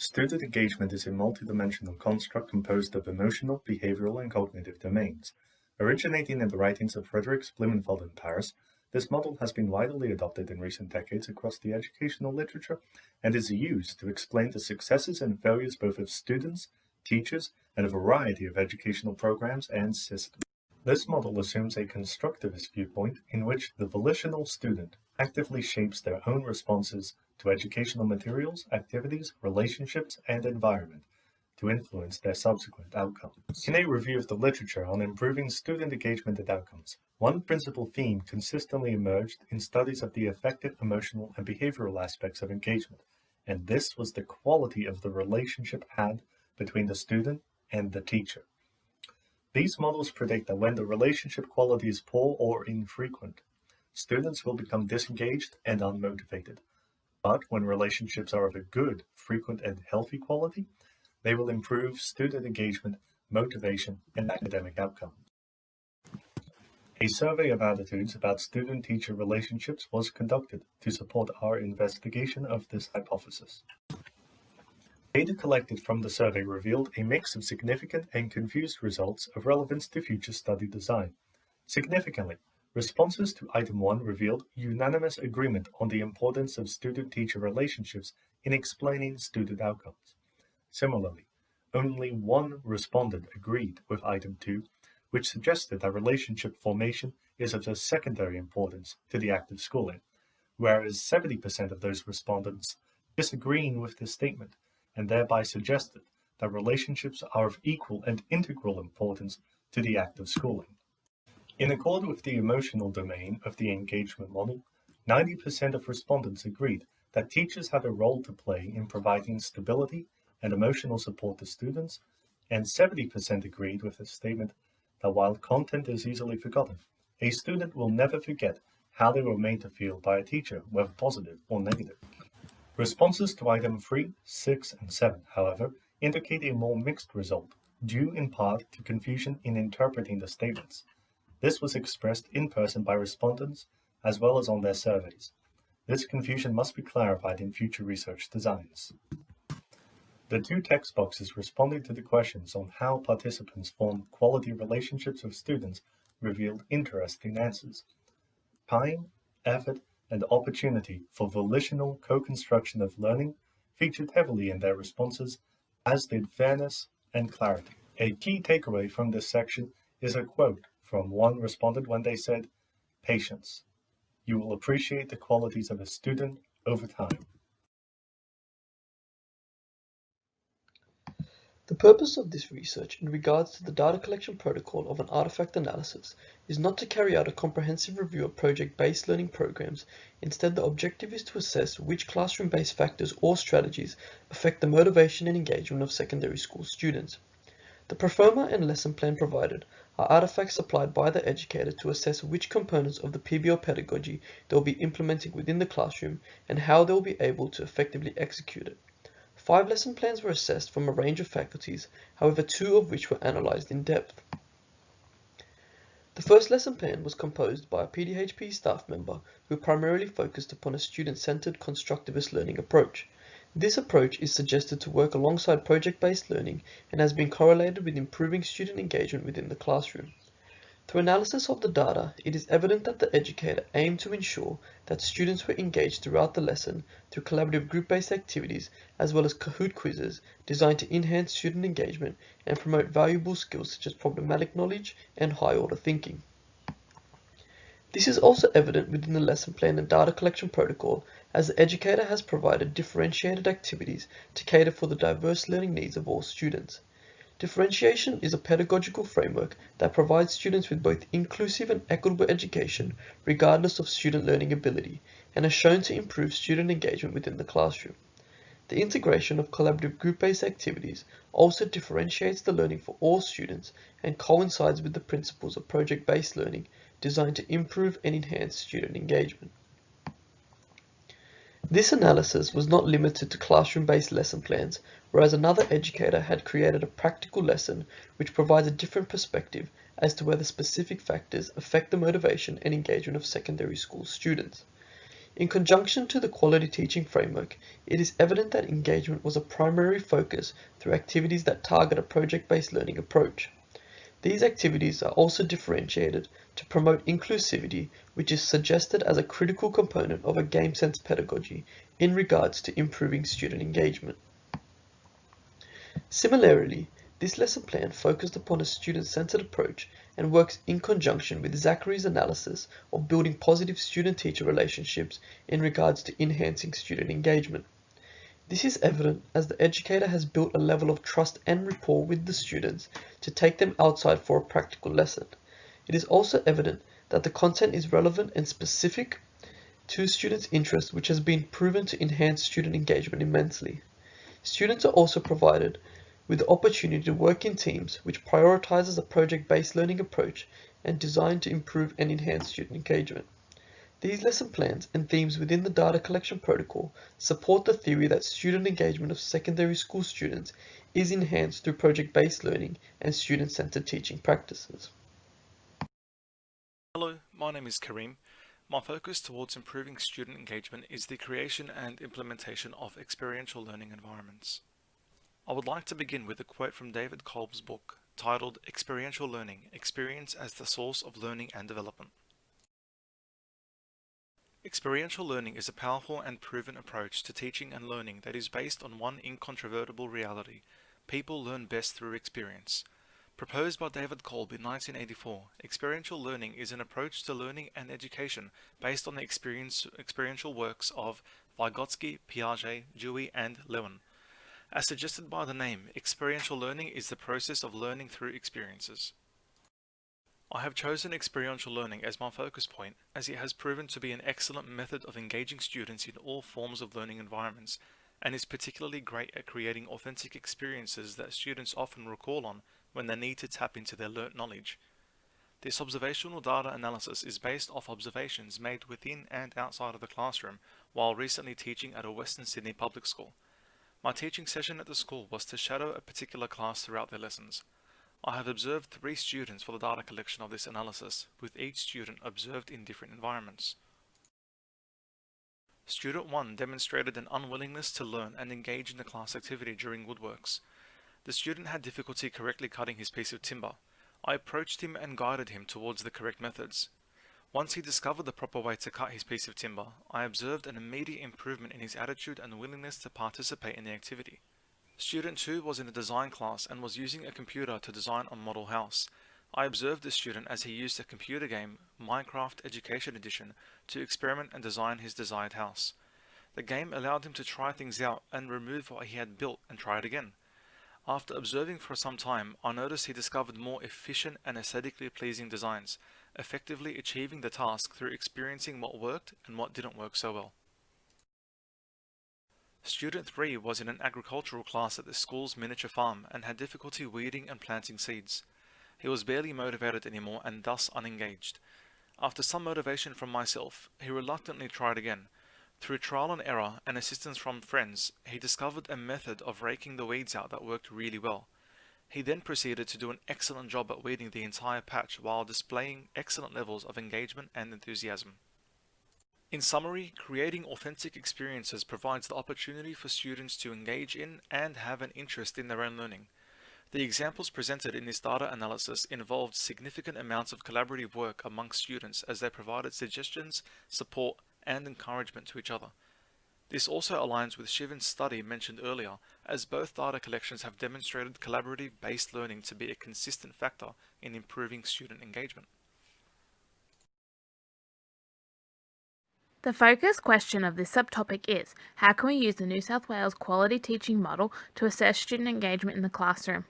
Student engagement is a multidimensional construct composed of emotional, behavioral, and cognitive domains. Originating in the writings of Frederick Blumenfeld in Paris, this model has been widely adopted in recent decades across the educational literature and is used to explain the successes and failures both of students, teachers, and a variety of educational programs and systems. This model assumes a constructivist viewpoint in which the volitional student actively shapes their own responses to educational materials, activities, relationships, and environment to influence their subsequent outcomes. In a review of the literature on improving student engagement and outcomes, one principal theme consistently emerged in studies of the affective, emotional, and behavioral aspects of engagement, and this was the quality of the relationship had between the student and the teacher. These models predict that when the relationship quality is poor or infrequent, students will become disengaged and unmotivated. But when relationships are of a good, frequent, and healthy quality, they will improve student engagement, motivation, and academic outcomes. A survey of attitudes about student-teacher relationships was conducted to support our investigation of this hypothesis. Data collected from the survey revealed a mix of significant and confused results of relevance to future study design. Significantly, responses to item 1 revealed unanimous agreement on the importance of student-teacher relationships in explaining student outcomes. Similarly, only one respondent agreed with item 2, which suggested that relationship formation is of a secondary importance to the act of schooling, whereas 70% of those respondents disagreeing with this statement and thereby suggested that relationships are of equal and integral importance to the act of schooling. In accord with the emotional domain of the engagement model, 90% of respondents agreed that teachers have a role to play in providing stability and emotional support to students, and 70% agreed with the statement that while content is easily forgotten, a student will never forget how they were made to feel by a teacher, whether positive or negative. Responses to item 3, 6, and 7, however, indicate a more mixed result, due in part to confusion in interpreting the statements. This was expressed in person by respondents as well as on their surveys. This confusion must be clarified in future research designs. The two text boxes responding to the questions on how participants form quality relationships with students revealed interesting answers. Time, effort, and opportunity for volitional co-construction of learning featured heavily in their responses, as did fairness and clarity. A key takeaway from this section is a quote from one respondent when they said, "Patience. You will appreciate the qualities of a student over time." The purpose of this research in regards to the data collection protocol of an artifact analysis is not to carry out a comprehensive review of project-based learning programs. Instead, the objective is to assess which classroom-based factors or strategies affect the motivation and engagement of secondary school students. The proforma and lesson plan provided are artifacts supplied by the educator to assess which components of the PBL pedagogy they will be implementing within the classroom and how they will be able to effectively execute it. 5 lesson plans were assessed from a range of faculties, however 2 of which were analysed in depth. The first lesson plan was composed by a PDHP staff member who primarily focused upon a student-centered constructivist learning approach. This approach is suggested to work alongside project-based learning and has been correlated with improving student engagement within the classroom. Through analysis of the data, it is evident that the educator aimed to ensure that students were engaged throughout the lesson through collaborative group-based activities as well as Kahoot quizzes designed to enhance student engagement and promote valuable skills such as problematic knowledge and high-order thinking. This is also evident within the lesson plan and data collection protocol, as the educator has provided differentiated activities to cater for the diverse learning needs of all students. Differentiation is a pedagogical framework that provides students with both inclusive and equitable education regardless of student learning ability, and has shown to improve student engagement within the classroom. The integration of collaborative group-based activities also differentiates the learning for all students and coincides with the principles of project-based learning designed to improve and enhance student engagement. This analysis was not limited to classroom-based lesson plans, whereas another educator had created a practical lesson which provides a different perspective as to whether specific factors affect the motivation and engagement of secondary school students. In conjunction to the quality teaching framework, it is evident that engagement was a primary focus through activities that target a project-based learning approach. These activities are also differentiated to promote inclusivity, which is suggested as a critical component of a game sense pedagogy in regards to improving student engagement. Similarly, this lesson plan focused upon a student-centered approach and works in conjunction with Zachary's analysis of building positive student-teacher relationships in regards to enhancing student engagement. This is evident as the educator has built a level of trust and rapport with the students to take them outside for a practical lesson. It is also evident that the content is relevant and specific to students' interests, which has been proven to enhance student engagement immensely. Students are also provided with the opportunity to work in teams, which prioritizes a project-based learning approach and designed to improve and enhance student engagement. These lesson plans and themes within the data collection protocol support the theory that student engagement of secondary school students is enhanced through project-based learning and student-centered teaching practices. Hello, my name is Kareem. My focus towards improving student engagement is the creation and implementation of experiential learning environments. I would like to begin with a quote from David Kolb's book titled Experiential Learning: Experience as the Source of Learning and Development. Experiential learning is a powerful and proven approach to teaching and learning that is based on one incontrovertible reality: people learn best through experience. Proposed by David Kolb in 1984, experiential learning is an approach to learning and education based on the experiential works of Vygotsky, Piaget, Dewey, and Lewin. As suggested by the name, experiential learning is the process of learning through experiences. I have chosen experiential learning as my focus point as it has proven to be an excellent method of engaging students in all forms of learning environments and is particularly great at creating authentic experiences that students often recall on when they need to tap into their learnt knowledge. This observational data analysis is based off observations made within and outside of the classroom while recently teaching at a Western Sydney public school. My teaching session at the school was to shadow a particular class throughout their lessons. I have observed 3 students for the data collection of this analysis, with each student observed in different environments. Student 1 demonstrated an unwillingness to learn and engage in the class activity during woodworks. The student had difficulty correctly cutting his piece of timber. I approached him and guided him towards the correct methods. Once he discovered the proper way to cut his piece of timber, I observed an immediate improvement in his attitude and willingness to participate in the activity. Student 2 was in a design class and was using a computer to design a model house. I observed this student as he used a computer game, Minecraft Education Edition, to experiment and design his desired house. The game allowed him to try things out and remove what he had built and try it again. After observing for some time, I noticed he discovered more efficient and aesthetically pleasing designs, effectively achieving the task through experiencing what worked and what didn't work so well. Student 3 was in an agricultural class at the school's miniature farm and had difficulty weeding and planting seeds. He was barely motivated anymore and thus unengaged. After some motivation from myself, he reluctantly tried again. Through trial and error and assistance from friends, he discovered a method of raking the weeds out that worked really well. He then proceeded to do an excellent job at weeding the entire patch while displaying excellent levels of engagement and enthusiasm. In summary, creating authentic experiences provides the opportunity for students to engage in and have an interest in their own learning. The examples presented in this data analysis involved significant amounts of collaborative work amongst students as they provided suggestions, support, and encouragement to each other. This also aligns with Shivan's study mentioned earlier, as both data collections have demonstrated collaborative-based learning to be a consistent factor in improving student engagement. The focus question of this subtopic is, how can we use the New South Wales quality teaching model to assess student engagement in the classroom?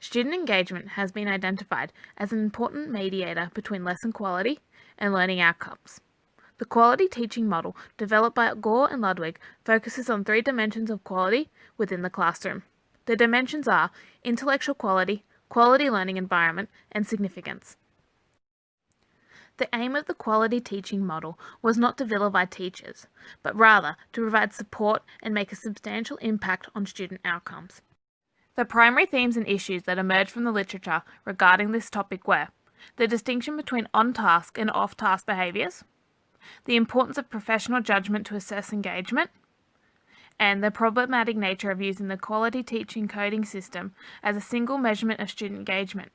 Student engagement has been identified as an important mediator between lesson quality and learning outcomes. The quality teaching model, developed by Gore and Ludwig, focuses on 3 dimensions of quality within the classroom. The dimensions are intellectual quality, quality learning environment, and significance. The aim of the quality teaching model was not to vilify teachers, but rather to provide support and make a substantial impact on student outcomes. The primary themes and issues that emerged from the literature regarding this topic were the distinction between on-task and off-task behaviours, the importance of professional judgment to assess engagement, and the problematic nature of using the quality teaching coding system as a single measurement of student engagement.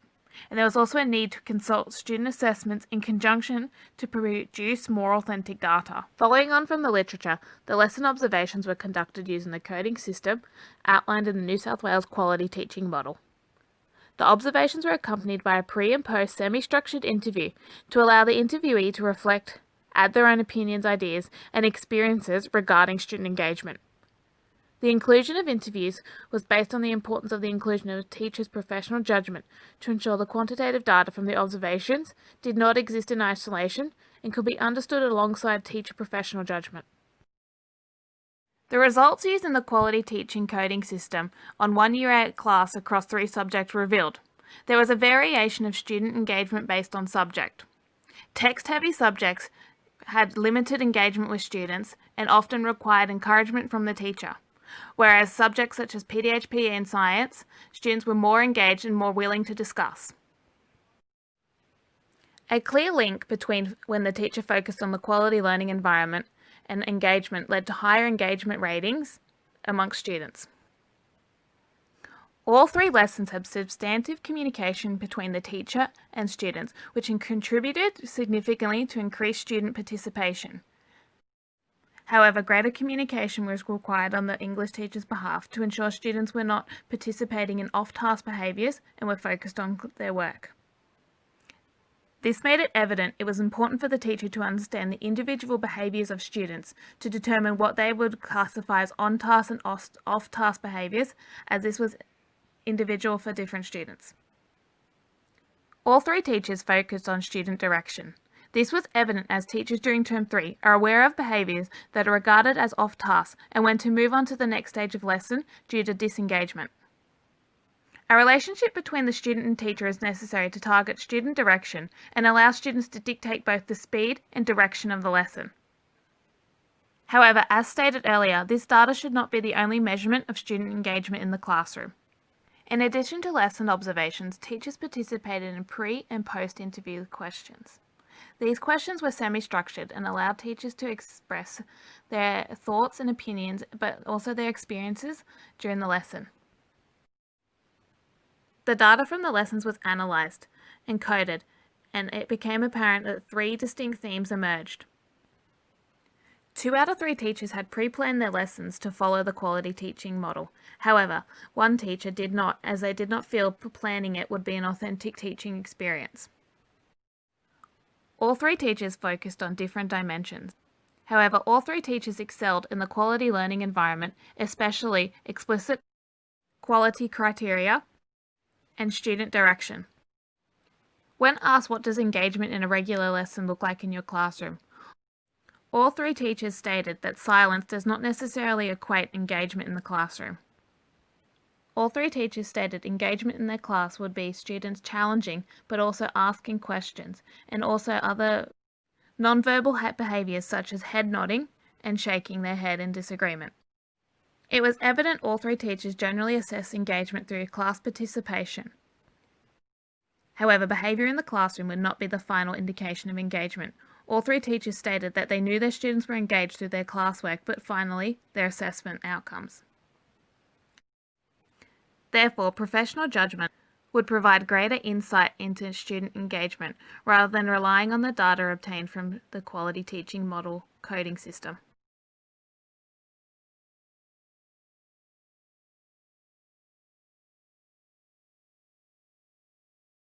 And there was also a need to consult student assessments in conjunction to produce more authentic data. Following on from the literature, the lesson observations were conducted using the coding system outlined in the New South Wales Quality Teaching Model. The observations were accompanied by a pre- and post semi-structured interview to allow the interviewee to reflect, add their own opinions, ideas, and experiences regarding student engagement. The inclusion of interviews was based on the importance of the inclusion of a teacher's professional judgment to ensure the quantitative data from the observations did not exist in isolation and could be understood alongside teacher professional judgment. The results used in the quality teaching coding system on one Year 8 class across 3 subjects revealed there was a variation of student engagement based on subject. Text-heavy subjects had limited engagement with students and often required encouragement from the teacher, whereas subjects such as PDHPE and science, students were more engaged and more willing to discuss. A clear link between when the teacher focused on the quality learning environment and engagement led to higher engagement ratings amongst students. All 3 lessons had substantive communication between the teacher and students, which contributed significantly to increased student participation. However, greater communication was required on the English teacher's behalf to ensure students were not participating in off-task behaviours and were focused on their work. This made it evident it was important for the teacher to understand the individual behaviours of students to determine what they would classify as on-task and off-task behaviours, as this was individual for different students. All 3 teachers focused on student direction. This was evident as teachers during Term 3 are aware of behaviours that are regarded as off-task and when to move on to the next stage of lesson due to disengagement. A relationship between the student and teacher is necessary to target student direction and allow students to dictate both the speed and direction of the lesson. However, as stated earlier, this data should not be the only measurement of student engagement in the classroom. In addition to lesson observations, teachers participated in pre- and post-interview questions. These questions were semi-structured and allowed teachers to express their thoughts and opinions, but also their experiences during the lesson. The data from the lessons was analysed and coded, and it became apparent that 3 distinct themes emerged. 2 out of 3 teachers had pre-planned their lessons to follow the quality teaching model. However, 1 teacher did not, as they did not feel planning it would be an authentic teaching experience. All 3 teachers focused on different dimensions. However, all 3 teachers excelled in the quality learning environment, especially explicit quality criteria and student direction. When asked what does engagement in a regular lesson look like in your classroom, all 3 teachers stated that silence does not necessarily equate engagement in the classroom. All 3 teachers stated engagement in their class would be students challenging but also asking questions, and also other nonverbal behaviours such as head nodding and shaking their head in disagreement. It was evident all 3 teachers generally assess engagement through class participation. However, behaviour in the classroom would not be the final indication of engagement. All 3 teachers stated that they knew their students were engaged through their classwork, but finally, their assessment outcomes. Therefore, professional judgment would provide greater insight into student engagement rather than relying on the data obtained from the quality teaching model coding system.